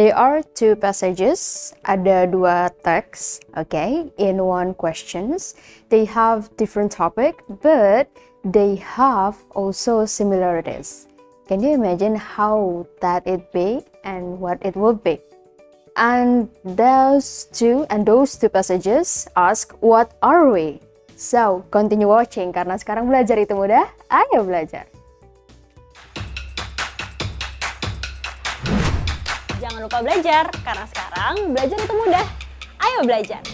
There are two passages, ada dua teks, okay, in one questions. They have different topic, but they have also similarities. Can you imagine how that it be and what it would be? And those two passages ask, what are we? So, continue watching karena sekarang belajar itu mudah. Ayo belajar. Jangan lupa belajar, karena sekarang belajar itu mudah. Ayo belajar!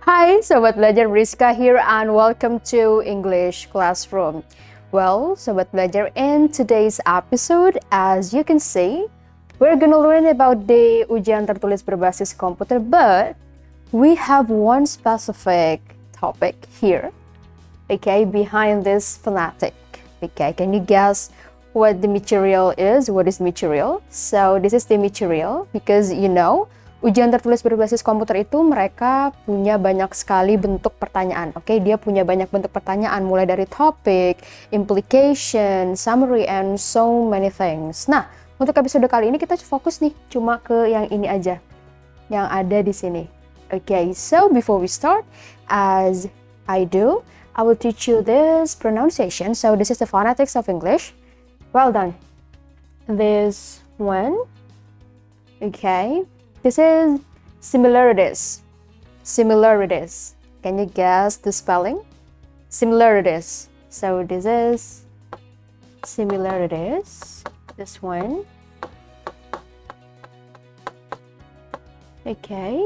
Hi, Sobat Belajar, Rizka here and welcome to English Classroom. Well, Sobat Belajar, in today's episode, as you can see, we're gonna learn about the ujian tertulis berbasis komputer, but we have one specific topic here, okay, behind this phonetic. Okay, can you guess what the material is? What is material? So this is the material because you know ujian tertulis berbasis komputer itu mereka punya banyak sekali bentuk pertanyaan. Oke, dia punya banyak bentuk pertanyaan mulai dari topik, implication, summary and so many things. Nah, untuk episode kali ini kita fokus nih cuma ke yang ini aja yang ada di sini. Okay, so before we start, as I do, I will teach you this pronunciation. So this is the phonetics of English. Well done. This one, okay, this is similarities. Similarities. Can you guess the spelling? Similarities. So this is similarities. This one. Okay.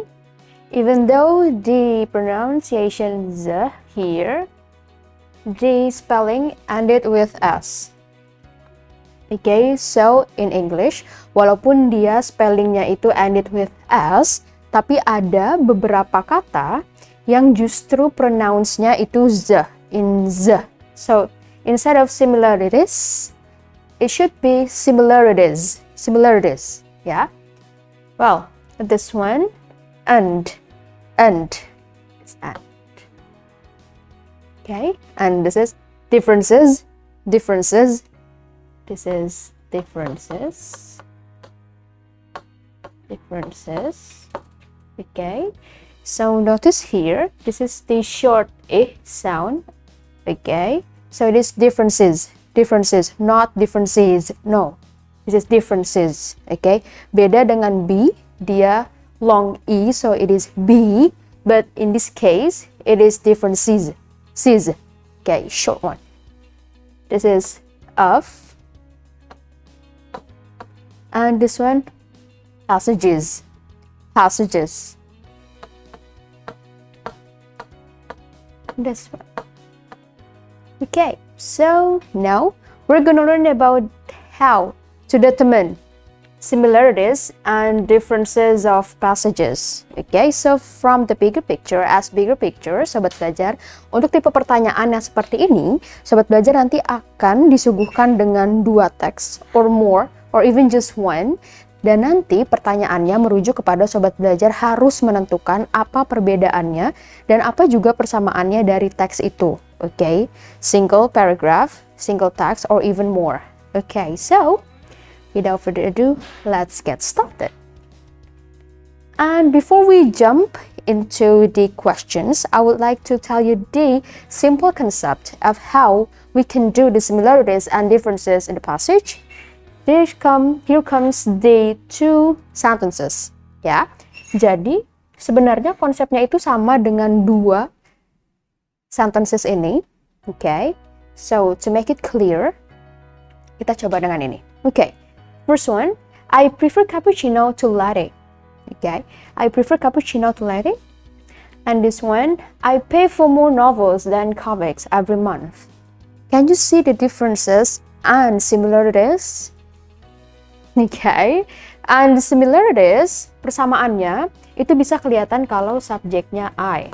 Even though the pronunciation Z here, the spelling ended with S. Okay, so in English, walaupun dia spellingnya itu ended with S, tapi ada beberapa kata yang justru pronounce-nya itu Z, in Z. So, instead of similarities, it should be similarities. Similarities, yeah? Well, this one, and. It's and. Okay, and this is differences. This is differences. Okay, so notice here, this is the short E sound. Okay, so it is differences, not differences. No, this is differences. Okay, beda dengan B, dia long E, so it is B, but in this case, it is differences. Okay, short one. This is of. And this one, passages. This one. Okay, so now we're gonna learn about how to determine similarities and differences of passages. Okay, so from the bigger picture, Sobat Belajar, untuk tipe pertanyaan yang seperti ini, Sobat Belajar nanti akan disuguhkan dengan dua teks or more, or even just one, dan nanti pertanyaannya merujuk kepada Sobat Belajar harus menentukan apa perbedaannya dan apa juga persamaannya dari teks itu. Okay, single paragraph, single text, or even more. Okay, so without further ado, let's get started. And before we jump into the questions, I would like to tell you the simple concept of how we can do the similarities and differences in the passage. Here comes the two sentences. Ya, jadi sebenarnya konsepnya itu sama dengan dua sentences ini. Okay, so to make it clear, kita coba dengan ini. Okay, first one, I prefer cappuccino to latte. Okay, I prefer cappuccino to latte. And this one, I pay for more novels than comics every month. Can you see the differences and similarities? Okay, and similarities, persamaannya itu bisa kelihatan kalau subjeknya I.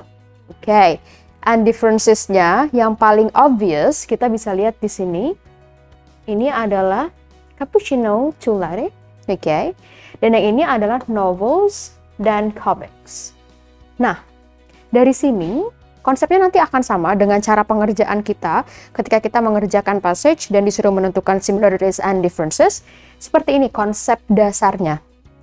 Okay, and differences-nya yang paling obvious kita bisa lihat di sini. Ini adalah cappuccino to latte. Okay, dan yang ini adalah novels dan comics. Nah, dari sini konsepnya nanti akan sama dengan cara pengerjaan kita ketika kita mengerjakan passage dan disuruh menentukan similarities and differences. Seperti ini konsep dasarnya.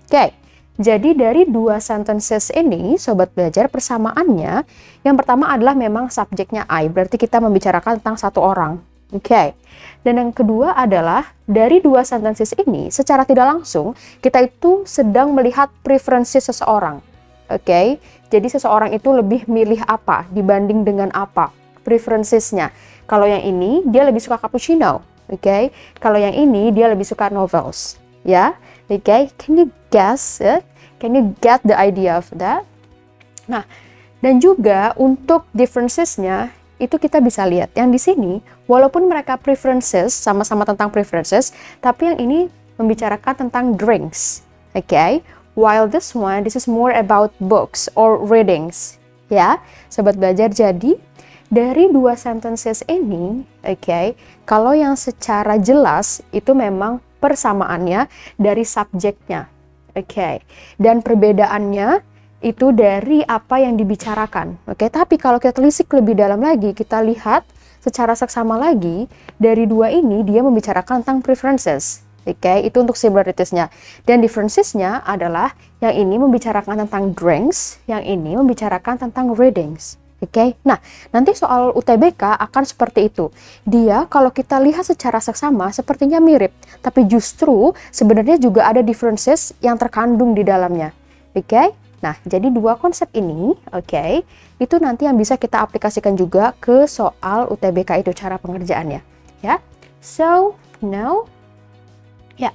Oke, jadi dari dua sentences ini, sobat belajar, persamaannya yang pertama adalah memang subjeknya I, berarti kita membicarakan tentang satu orang. Oke, dan yang kedua adalah dari dua sentences ini, secara tidak langsung, kita itu sedang melihat preferences seseorang. Oke, jadi seseorang itu lebih milih apa dibanding dengan apa, preferencesnya. Kalau yang ini, dia lebih suka cappuccino. Oke, kalau yang ini, dia lebih suka novels. Ya, oke, can you guess it? Can you get the idea of that? Nah, dan juga untuk differencesnya, itu kita bisa lihat yang di sini walaupun mereka preferences sama-sama tentang preferences, tapi yang ini membicarakan tentang drinks. Okay, while this is more about books or readings. Ya, sobat belajar, jadi dari dua sentences ini, okay, kalau yang secara jelas itu memang persamaannya dari subjeknya. Okay, dan perbedaannya itu dari apa yang dibicarakan. Oke, tapi kalau kita telisik lebih dalam lagi, kita lihat secara seksama lagi, dari dua ini dia membicarakan tentang preferences. Oke, itu untuk similarities-nya. Dan differences-nya adalah yang ini membicarakan tentang drinks, yang ini membicarakan tentang readings. Oke, nah nanti soal UTBK akan seperti itu. Dia kalau kita lihat secara seksama sepertinya mirip, tapi justru sebenarnya juga ada differences yang terkandung di dalamnya. Oke, nah jadi dua konsep ini, oke, itu nanti yang bisa kita aplikasikan juga ke soal UTBK itu cara pengerjaannya. Ya, so now, ya,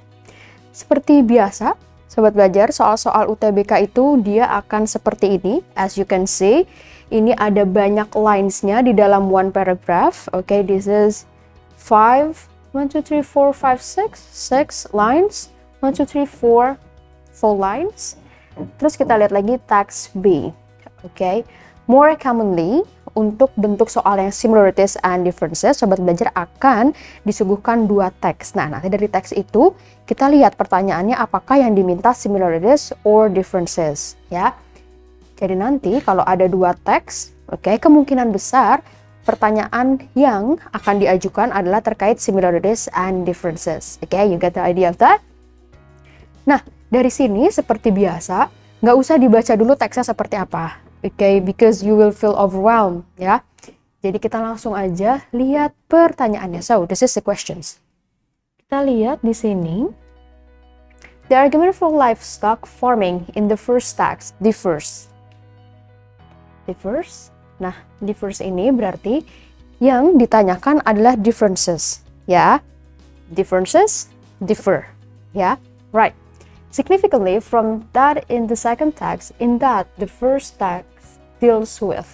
seperti biasa, sobat belajar, soal-soal UTBK itu dia akan seperti ini. As you can see, ini ada banyak lines-nya di dalam one paragraph. Okay, this is 1, 2, 3, 4, 5, 6 lines. 1, 2, 3, 4 lines. Terus kita lihat lagi text B. Okay, more commonly untuk bentuk soal yang similarities and differences, sobat belajar akan disuguhkan dua teks. Nah, nanti dari teks itu kita lihat pertanyaannya apakah yang diminta similarities or differences, ya. Jadi nanti kalau ada dua teks, oke, kemungkinan besar pertanyaan yang akan diajukan adalah terkait similarities and differences. Oke, you get the idea of that? Nah, dari sini seperti biasa, nggak usah dibaca dulu teksnya seperti apa. Oke, because you will feel overwhelmed, ya. Jadi kita langsung aja lihat pertanyaannya. So, this is the questions. Kita lihat di sini. The argument for livestock farming in the first text differs. Differs. Nah, differs ini berarti yang ditanyakan adalah differences, ya. Differences, differ, ya. Right. Significantly from that in the second text, in that the first text deals with.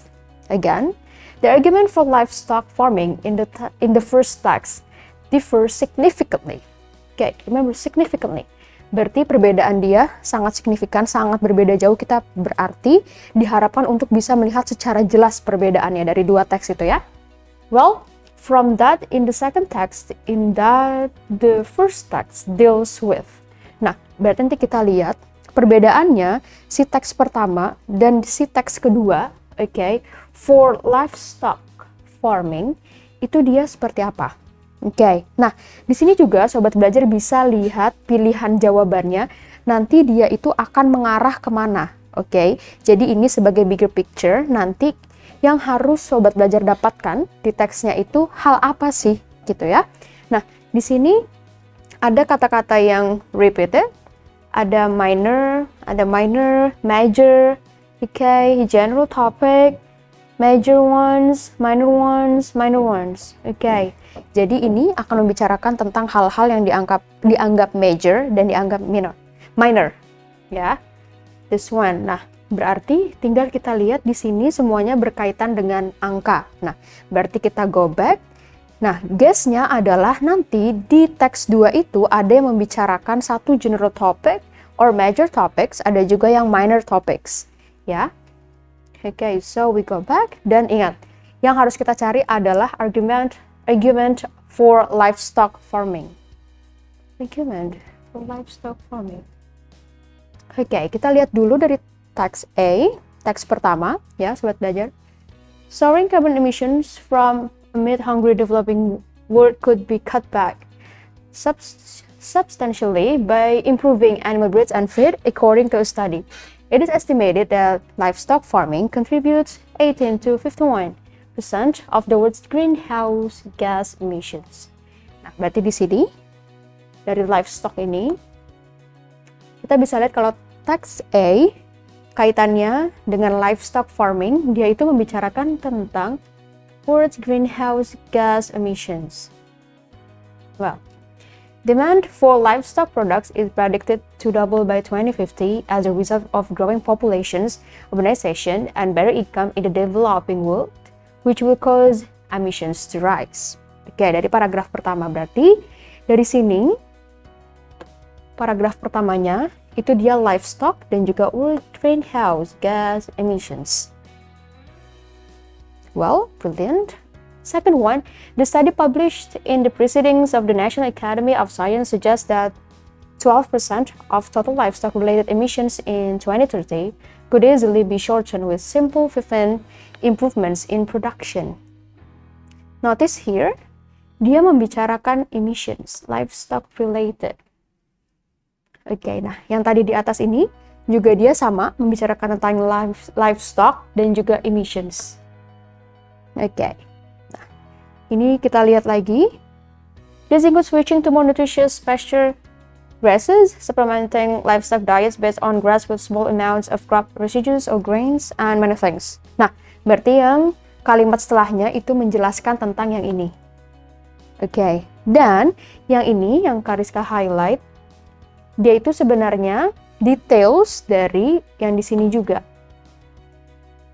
Again, the argument for livestock farming in the first text differs significantly. Okay, remember significantly. Berarti perbedaan dia sangat signifikan, sangat berbeda jauh. Kita berarti diharapkan untuk bisa melihat secara jelas perbedaannya dari dua teks itu, ya. Well, from that in the second text, in that the first text deals with. Nah, berarti nanti kita lihat perbedaannya si teks pertama dan si teks kedua, okay, for livestock farming, itu dia seperti apa? Oke, nah di sini juga sobat belajar bisa lihat pilihan jawabannya. Nanti dia itu akan mengarah kemana. Oke, jadi ini sebagai bigger picture. Nanti yang harus sobat belajar dapatkan di teksnya itu hal apa sih, gitu ya. Nah, di sini ada kata-kata yang repeated, ada minor, major, okay, general topic, major ones, minor ones. Okay. Jadi ini akan membicarakan tentang hal-hal yang dianggap major dan dianggap minor. Ya. This one. Nah, berarti tinggal kita lihat di sini semuanya berkaitan dengan angka. Nah, berarti kita go back. Nah, guess-nya adalah nanti di teks 2 itu ada yang membicarakan satu general topic or major topics, ada juga yang minor topics. Ya. Okay, so we go back. Dan ingat, yang harus kita cari adalah argument for livestock farming. Argument for livestock farming. Oke, kita lihat dulu dari teks A, teks pertama, ya, sobat belajar. soaring carbon emissions from a mid-hungry developing world could be cut back substantially by improving animal breeds and feed, according to a study. It is estimated that livestock farming contributes 18 to 51% of the world's greenhouse gas emissions. Nah, berarti di sini dari livestock ini kita bisa lihat kalau teks A kaitannya dengan livestock farming, dia itu membicarakan tentang world's greenhouse gas emissions. Well, demand for livestock products is predicted to double by 2050 as a result of growing populations, urbanization, and better income in the developing world, which will cause emissions to rise. Oke, dari paragraf pertama berarti dari sini paragraf pertamanya itu dia livestock dan juga world greenhouse gas emissions. Well, brilliant. Second one, the study published in the Proceedings of the National Academy of Science suggests that 12% of total livestock-related emissions in 2030 could easily be shortened with simple 15 improvements in production. Notice here, dia membicarakan emissions, livestock-related. Oke, nah yang tadi di atas ini juga dia sama membicarakan tentang livestock dan juga emissions. Oke, nah ini kita lihat lagi. This includes switching to more nutritious pasture grasses, supplementing livestock diets based on grass with small amounts of crop residues or grains, and many things. Nah, berarti yang kalimat setelahnya itu menjelaskan tentang yang ini. Oke, dan yang ini yang Kariska highlight, dia itu sebenarnya details dari yang di sini juga.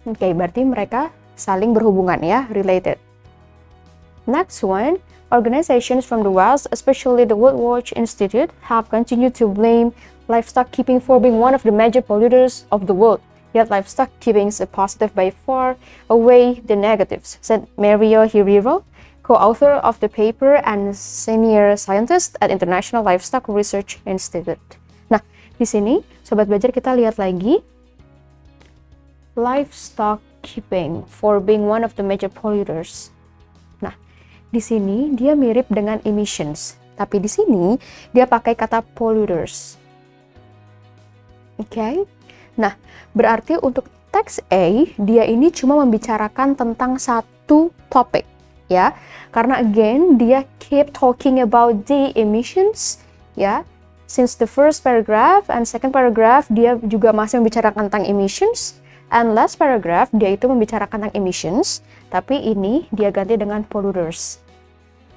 Oke, berarti mereka saling berhubungan ya, related. Next one, organizations from the West, especially the World Watch Institute, have continued to blame livestock keeping for being one of the major polluters of the world. Yet livestock keeping is a positive by far away the negatives, said Mario Herrero, co-author of the paper and senior scientist at International Livestock Research Institute. Nah, di sini sobat belajar kita lihat lagi livestock keeping for being one of the major polluters. Nah, di sini dia mirip dengan emissions, tapi di sini dia pakai kata polluters. Oke. Nah, berarti untuk teks A dia ini cuma membicarakan tentang satu topik. Ya, karena again dia keep talking about the emissions, ya. Since the first paragraph and second paragraph dia juga masih membicarakan tentang emissions, and last paragraph dia itu membicarakan tentang emissions, tapi ini dia ganti dengan polluters.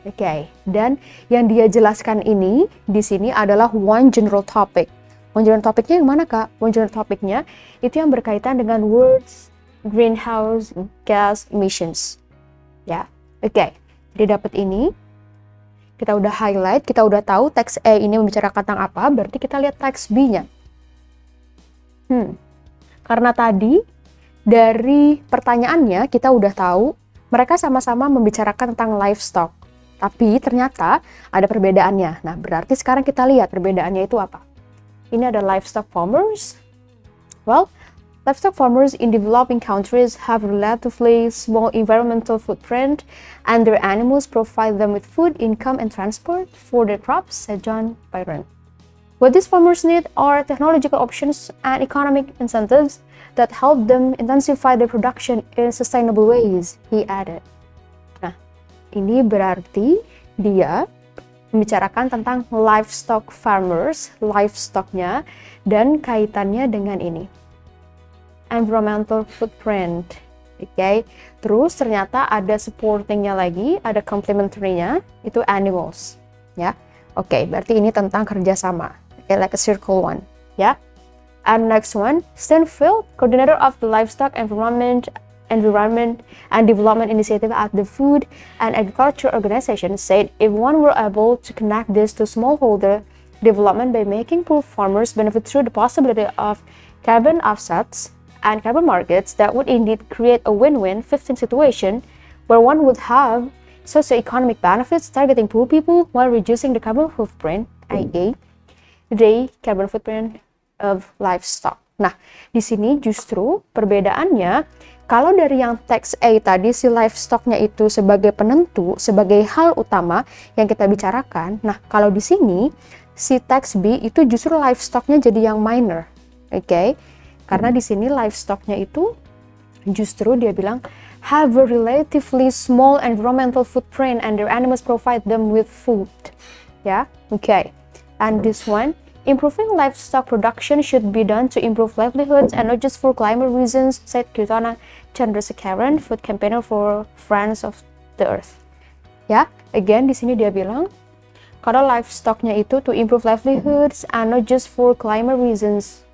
Oke, dan yang dia jelaskan ini di sini adalah one general topic. One general topicnya yang mana Kak? One general topicnya itu yang berkaitan dengan world's greenhouse gas emissions. Ya. Oke, jadi dapat ini, kita udah highlight, kita udah tahu teks A ini membicarakan tentang apa, berarti kita lihat teks B-nya. Karena tadi dari pertanyaannya kita udah tahu mereka sama-sama membicarakan tentang livestock, tapi ternyata ada perbedaannya. Nah, berarti sekarang kita lihat perbedaannya itu apa. Ini ada livestock farmers. Well, livestock farmers in developing countries have relatively small environmental footprint, and their animals provide them with food, income, and transport for their crops, said John Byron. What these farmers need are technological options and economic incentives that help them intensify their production in sustainable ways, he added. Nah, ini berarti dia membicarakan tentang livestock farmers, livestocknya, dan kaitannya dengan ini. Environmental footprint. Oke. Terus ternyata ada supportingnya lagi, ada complementary-nya, itu animals. Ya. Oke, berarti ini tentang kerjasama. Okay, like a circle one. Ya. And next one, Stanfield, coordinator of the Livestock Environment and Development Initiative at the Food and Agriculture Organization, said if one were able to connect this to smallholder development by making poor farmers benefit through the possibility of carbon offsets and carbon markets, that would indeed create a win-win 15 situation where one would have socioeconomic benefits targeting poor people while reducing the carbon footprint, i.e. the carbon footprint of livestock. Nah, di sini justru perbedaannya kalau dari yang teks A tadi, si livestock-nya itu sebagai penentu, sebagai hal utama yang kita bicarakan. Nah, kalau di sini, si teks B itu justru livestock-nya jadi yang minor. Oke? Karena di sini livestock-nya itu justru dia bilang, have a relatively small environmental footprint and their animals provide them with food. Ya, oke. And this one, improving livestock production should be done to improve livelihoods and not just for climate reasons, said Kirtana Chandrasekaran, food campaigner for Friends of the Earth. Ya, again di sini dia bilang kalau livestocknya itu to improve livelihoods and not just for climate reasons.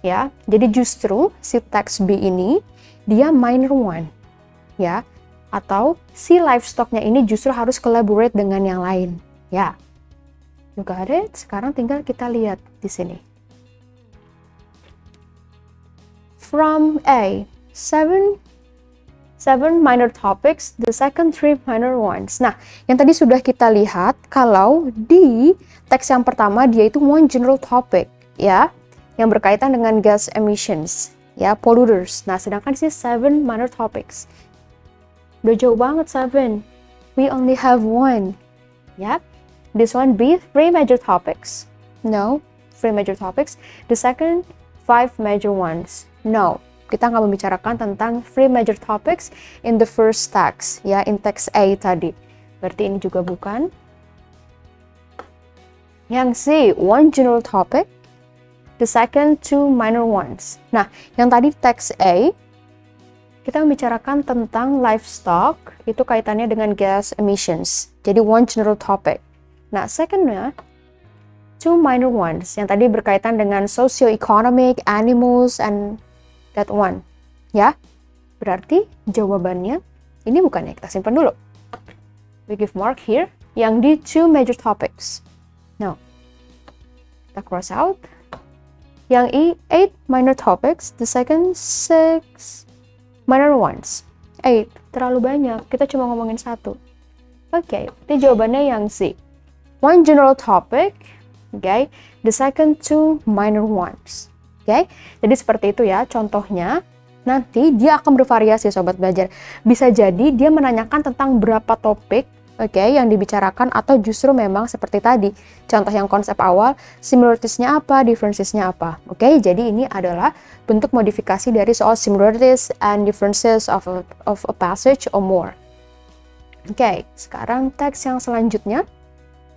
Ya, jadi justru si teks B ini dia minor one. Ya, atau si livestocknya ini justru harus collaborate dengan yang lain. Ya. You got it? Sekarang tinggal kita lihat di sini. From A, seven minor topics, the second 3 minor ones. Nah, yang tadi sudah kita lihat kalau di teks yang pertama dia itu one general topic, ya, yang berkaitan dengan gas emissions, ya, polluters. Nah, sedangkan di sini 7 minor topics. Udah jauh banget 7. We only have one, ya. This one be 3 major topics. No, 3 major topics. The second 5 major ones. No, kita nggak membicarakan tentang 3 major topics in the first text, ya, in text A tadi. Berarti ini juga bukan. Yang C, one general topic. The second 2 minor ones. Nah, yang tadi text A kita membicarakan tentang livestock, itu kaitannya dengan gas emissions. Jadi one general topic. Nah, secondnya, 2 minor ones, yang tadi berkaitan dengan socio-economic, animals, and that one. Ya, berarti jawabannya, ini bukannya, kita simpan dulu. We give mark here, yang di 2 major topics. No. Kita cross out. Yang E, 8 minor topics, the second 6 minor ones. 8, terlalu banyak, kita cuma ngomongin 1. Oke, ini jawabannya yang C. One general topic, okay. The second 2 minor ones, okay. Jadi seperti itu ya contohnya. Nanti dia akan bervariasi sobat belajar. Bisa jadi dia menanyakan tentang berapa topik, okay, yang dibicarakan atau justru memang seperti tadi. Contoh yang konsep awal, similarities-nya apa, differences-nya apa, okay. Jadi ini adalah bentuk modifikasi dari soal similarities and differences of a passage or more. Oke, sekarang teks yang selanjutnya.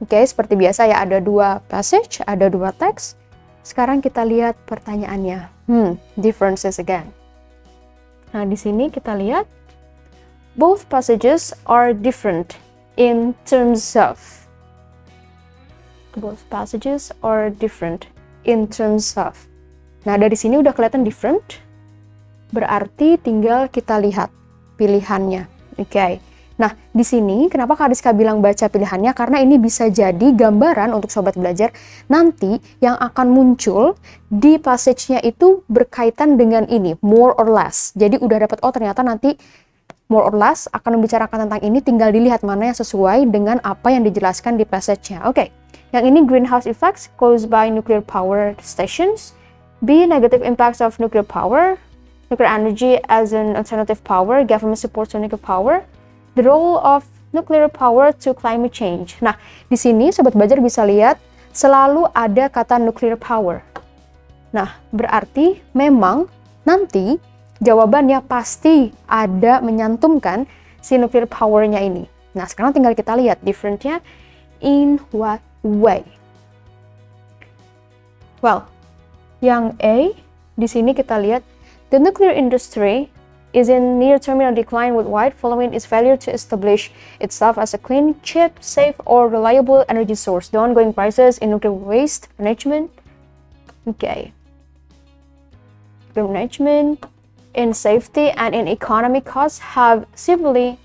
Oke, seperti biasa ya, ada 2 passage, ada 2 teks. Sekarang kita lihat pertanyaannya. Differences again. Nah, di sini kita lihat both passages are different in terms of. Both passages are different in terms of. Nah, dari sini udah kelihatan different. Berarti tinggal kita lihat pilihannya. Oke. Nah, di sini kenapa Kak Rizka bilang baca pilihannya? Karena ini bisa jadi gambaran untuk sobat belajar nanti yang akan muncul di passage-nya itu berkaitan dengan ini, more or less. Jadi udah dapat, oh ternyata nanti more or less akan membicarakan tentang ini, tinggal dilihat mana yang sesuai dengan apa yang dijelaskan di passage-nya. Oke, yang ini greenhouse effects caused by nuclear power stations. B, negative impacts of nuclear power, nuclear energy as an alternative power, government support to nuclear power. The role of nuclear power to climate change. Nah, di sini sobat belajar bisa lihat selalu ada kata nuclear power. Nah, berarti memang nanti jawabannya pasti ada menyantumkan si nuclear power-nya ini. Nah, sekarang tinggal kita lihat different-nya in what way. Well, yang A di sini kita lihat the nuclear industry is in near terminal decline worldwide following its failure to establish itself as a clean, cheap, safe, or reliable energy source. The ongoing crisis in nuclear waste management, nuclear management, in safety, and in economic costs have severely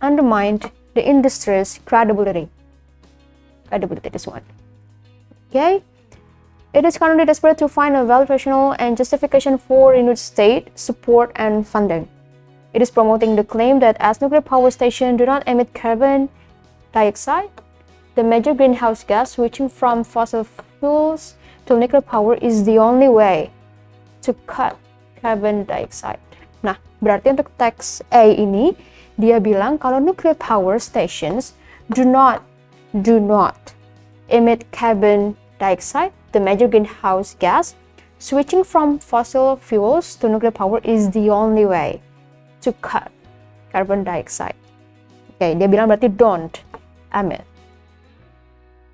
undermined the industry's credibility. This one. Okay. It is currently desperate to find a valid rationale and justification for renewed state support and funding. It is promoting the claim that as nuclear power stations do not emit carbon dioxide, the major greenhouse gas switching from fossil fuels to nuclear power is the only way to cut carbon dioxide. Nah, berarti untuk teks A ini, dia bilang kalau nuclear power stations do not emit carbon dioxide, the major greenhouse gas. Switching from fossil fuels to nuclear power is the only way to cut carbon dioxide. Oke, dia bilang berarti don't emit.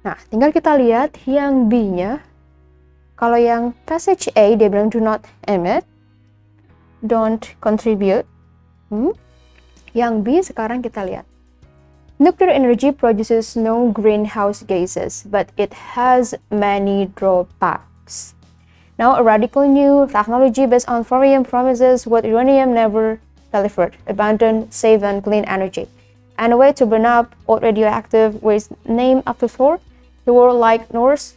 Nah, tinggal kita lihat yang B-nya. Kalau yang passage A, dia bilang do not emit, don't contribute. Yang B sekarang kita lihat. Nuclear energy produces no greenhouse gases, but it has many drawbacks. Now, a radical new technology based on thorium promises what uranium never delivered: abundant, safe, and clean energy. And a way to burn up old radioactive waste named after Thor, the warlike Norse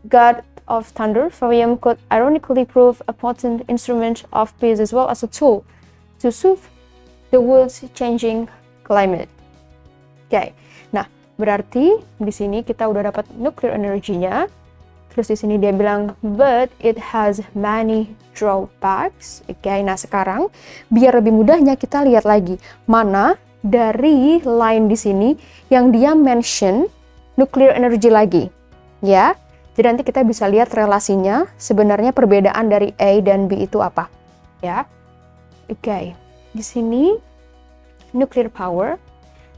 god of thunder. Thorium could ironically prove a potent instrument of peace as well as a tool to soothe the world's changing climate. Oke, nah berarti di sini kita udah dapat nuclear energy-nya. Terus di sini dia bilang, but it has many drawbacks. Oke, nah sekarang biar lebih mudahnya kita lihat lagi mana dari line di sini yang dia mention nuclear energy lagi, ya. Jadi nanti kita bisa lihat relasinya sebenarnya perbedaan dari A dan B itu apa, ya. Oke, di sini nuclear power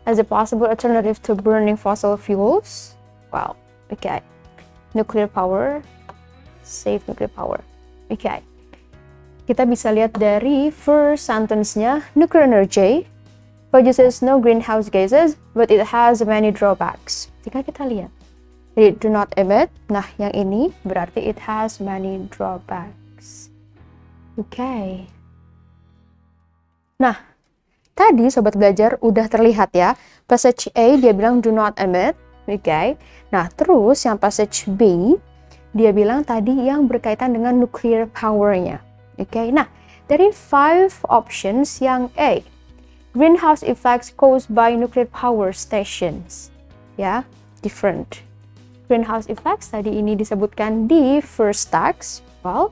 as a possible alternative to burning fossil fuels. Wow, oke. Nuclear power, safe nuclear power. Oke. Kita bisa lihat dari first sentence-nya, nuclear energy produces no greenhouse gases, but it has many drawbacks. Jika kita lihat, jadi do not emit. Nah, yang ini berarti it has many drawbacks. Oke. Nah, tadi sobat belajar udah terlihat ya, passage A dia bilang do not emit. Oke, nah terus yang passage B, dia bilang tadi yang berkaitan dengan nuclear power-nya. Oke, nah dari 5 options yang A, greenhouse effects caused by nuclear power stations. Ya, different. Greenhouse effects tadi ini disebutkan di first text, well,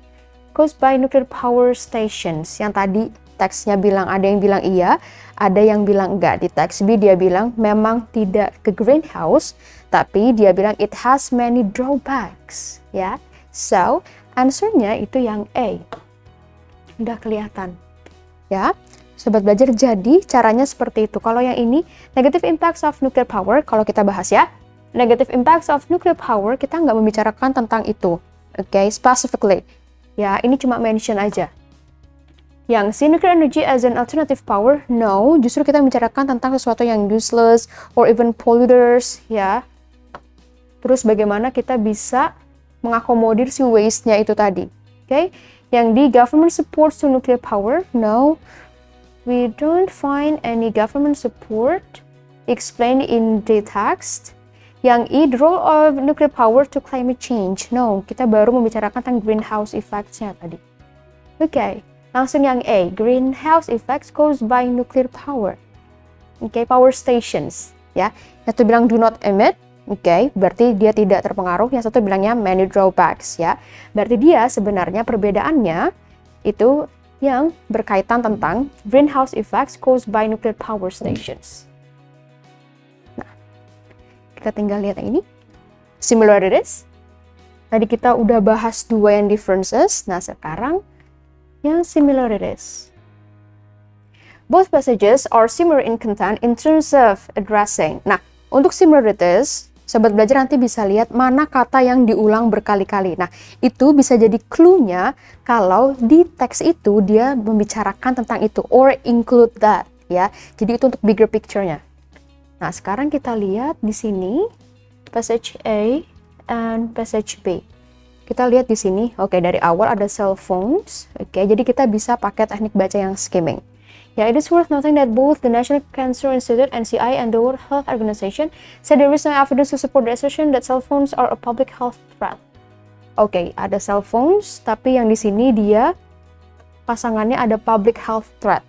caused by nuclear power stations. Yang tadi teksnya bilang, ada yang bilang iya, ada yang bilang enggak. Di teks B dia bilang memang tidak ke greenhouse, tapi dia bilang it has many drawbacks, ya. So, answernya itu yang A. Udah kelihatan, ya. Sobat belajar, jadi caranya seperti itu. Kalau yang ini, negative impacts of nuclear power, kalau kita bahas ya, negative impacts of nuclear power, kita nggak membicarakan tentang itu, oke, specifically. Ya, ini cuma mention aja. Yang si nuclear energy as an alternative power, no, justru kita membicarakan tentang sesuatu yang useless or even polluters, ya. Terus bagaimana kita bisa mengakomodir si waste-nya itu tadi, oke? Yang di government supports to nuclear power, no, we don't find any government support explained in the text. Yang E, the role of nuclear power to climate change, no, kita baru membicarakan tentang greenhouse effects-nya tadi. Oke. Langsung yang A, greenhouse effects caused by nuclear power. Oke, power stations, ya. Yang satu bilang do not emit, oke, berarti dia tidak terpengaruh. Yang satu bilangnya many drawbacks, ya. Berarti dia sebenarnya perbedaannya itu yang berkaitan tentang greenhouse effects caused by nuclear power stations. Nah, kita tinggal lihat yang ini. Similarities. Tadi kita udah bahas dua yang differences. Nah, sekarang yang similarities. Both passages are similar in content in terms of addressing. Nah, untuk similarities, sobat belajar nanti bisa lihat mana kata yang diulang berkali-kali. Nah, itu bisa jadi clue-nya kalau di teks itu dia membicarakan tentang itu or include that, ya. Jadi itu untuk bigger picture-nya. Nah, sekarang kita lihat di sini passage A and passage B. Kita lihat di sini, oke, dari awal ada cell phones, oke, jadi kita bisa pakai teknik baca yang skimming. Yeah, it is worth noting that both the National Cancer Institute, NCI, and the World Health Organization said there is no evidence to support the assertion that cell phones are a public health threat. Oke, ada cell phones, tapi yang di sini dia pasangannya ada public health threat.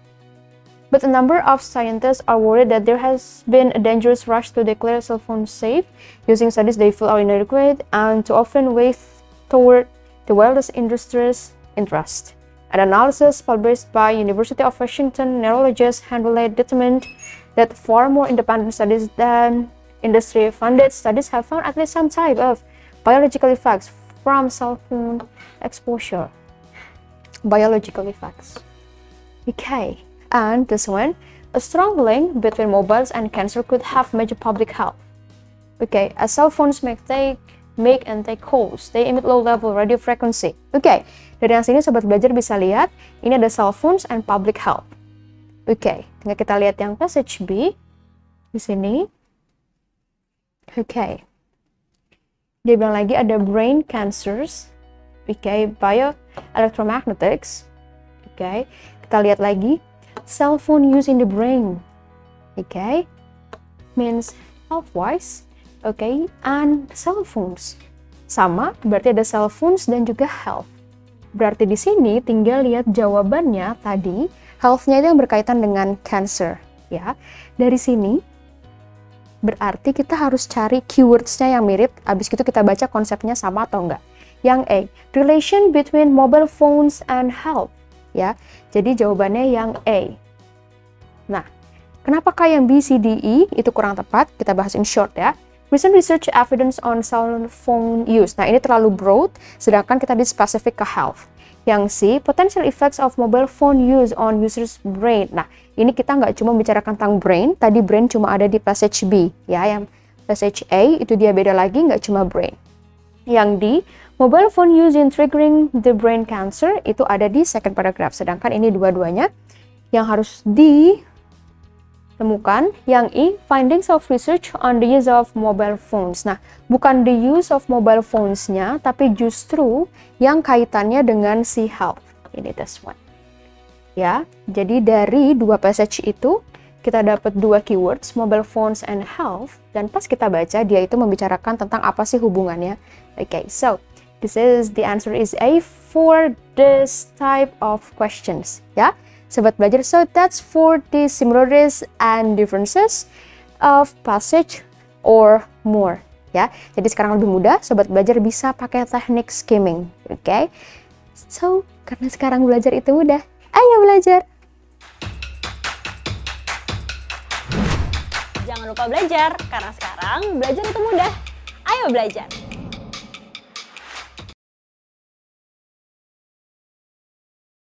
But a number of scientists are worried that there has been a dangerous rush to declare cell phones safe, using studies they feel are inadequate and to often weigh toward the wireless industry's interest. An analysis published by University of Washington neurologists handily determined that far more independent studies than industry-funded studies have found at least some type of biological effects from cell phone exposure. Biological effects. Okay, and this one, a strong link between mobiles and cancer could have major public health. Okay, as cell phones make and take calls, they emit low-level radio frequency. Okay, dari yang sini sobat belajar bisa lihat, ini ada cell phones and public health. Okay, tinggal kita lihat yang passage B di sini. Okay, dia bilang lagi ada brain cancers. Okay, bioelectromagnetics. Okay, kita lihat lagi cell phone use in the brain. Okay, means health-wise. Okay, and cell phones sama, berarti ada cell phones dan juga health. Berarti di sini tinggal lihat jawabannya tadi, health-nya itu yang berkaitan dengan cancer, ya. Dari sini berarti kita harus cari keywords-nya yang mirip, habis itu kita baca konsepnya sama atau enggak. Yang A, relation between mobile phones and health, ya. Jadi jawabannya yang A. Nah, kenapakah yang B, C, D, E itu kurang tepat? Kita bahas in short ya. Recent research evidence on cell phone use. Nah, ini terlalu broad, sedangkan kita di spesifik ke health. Yang C, potential effects of mobile phone use on user's brain. Nah, ini kita nggak cuma bicarakan tentang brain, tadi brain cuma ada di passage B, ya. Yang passage A itu dia beda lagi, nggak cuma brain. Yang D, mobile phone use in triggering the brain cancer, itu ada di second paragraph, sedangkan ini dua-duanya yang harus ditemukan. Yang E, findings of research on the use of mobile phones. Nah, bukan the use of mobile phones-nya, tapi justru yang kaitannya dengan si health. Ini this one. Ya, jadi dari dua passage itu, kita dapat dua keywords, mobile phones and health, dan pas kita baca, dia itu membicarakan tentang apa sih hubungannya. Okay, so, this is the answer is A for this type of questions, ya. Sobat belajar, so that's for the similarities and differences of passage or more, ya. Jadi sekarang lebih mudah, sobat belajar bisa pakai teknik skimming, oke? Okay? So, karena sekarang belajar itu mudah, ayo belajar! Jangan lupa belajar, karena sekarang belajar itu mudah. Ayo belajar!